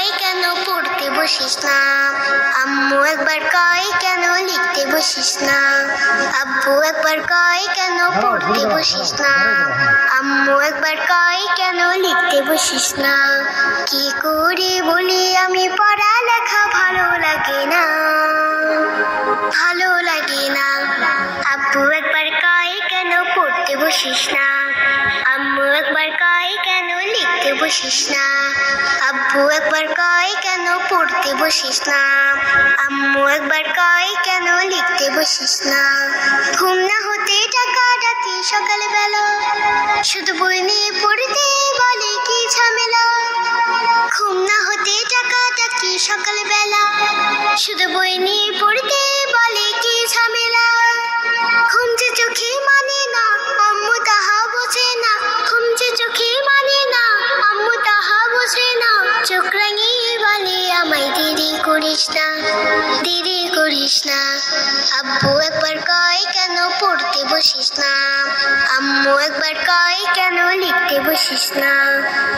কয় কেন পড়তে বসিস না, আম্মু একবার কয় কেন লিখতে বসিস না, আব্বু একবার কয় কেন পড়তে বসিস না, আম্মু একবার কয় কেন লিখতে বসিস না। কি করে বলি আমি পড়ালেখা ভালো লাগে না, ভালো লাগে না। আব্বু একবার কয় কেন পড়তে বসিস না, আম্মু একবার কয় কেন লিখতে বসিস না, আব্বু একবার কয় কেন পড়তে বসিস না, আম্মু একবার কয় কেন লিখতে বসিস না। ঘুম না হতে টাকা ডাকি সকালবেলা, শুধু বই নিয়ে পড়তে বলে কি ঝামেলা। ঘুম না হতে টাকা ডাকি সকালবেলা, শুধু বই নিয়ে পড়তে বলে কি ঝামেলা। ঘুম যে চোখে মানে না, আম্মু তাহা বোঝে না, ঘুম যে চোখে মানে না, আম্মু তাহা বোঝে না। চোখ রাঙিয়ে বলে আমায় দেরি করিস না, দেরি করিস না। আব্বু একবার কয় কেন পড়তে বসিস না, আম্মু একবার কয় কেন লিখতে বসিস না।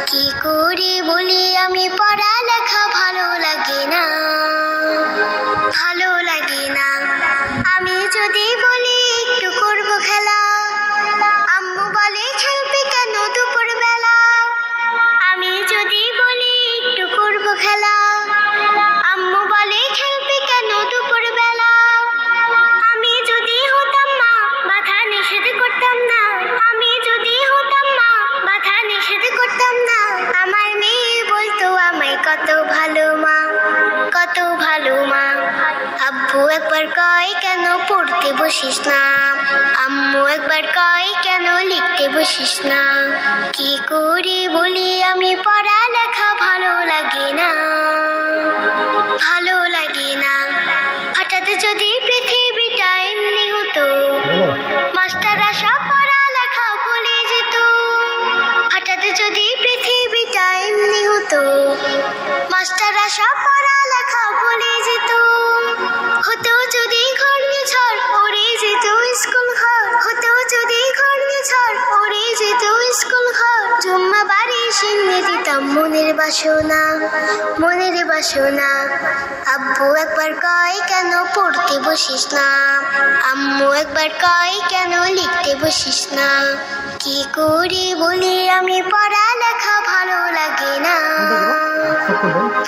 কি করে বলি আমি পড়ালেখা ভালো লাগে না, ভালো লাগে না। আমি যদি বলি একটু করবো খেলা, আম্মু বলে খেলবি কেন দুপুর বেলা। আমি যদি বলি একটু করবো খেলা, আম্মু বলে খেলবি কেন দুপুর বেলা। আমি যদি হতাম মা বাধা নিষেধ করতাম না, আমি যদি হতাম মা বাধা নিষেধ করতাম না। আমার মেয়ে বলতো আমায় কত ভালো মা, কত ভালো মা। আব্বু একবার কয় কেন পড়তে বসিস না, আম্মু একবার কয় কেন লিখতে বসিস না। কি করে বলি আমি পড়ালেখা ভালো লাগে না, ভালো লাগে না। হঠাৎ যদি পৃথিবীটা এমনি হতো, মাস্টাররা সব পড়ালেখা ভুলে যেত। হঠাৎ যদি পৃথিবীটা এমনি হতো, মাস্টাররা সব পড়ালেখা ভুলে যেত। হতো যদি ঘূর্ণিঝড় উড়ে যেত স্কুল ঘর, হতো যদি ঘূর্ণিঝড় উড়ে যেত স্কুল ঘর। জুম্মা বাড়ি সিন্নি দিতাম মনের বাসনা, মনের বাসনা। আব্বু একবার কয় কেন পড়তে বসিস না, আম্মু একবার কয় কেন লিখতে বসিস না। কি করে বলি আমি পড়ালেখা ভালো লাগে না,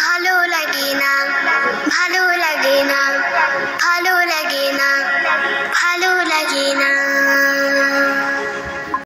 ভালো লাগে না, ভালো লাগে না, ভালো লাগে না, ভালো লাগে না।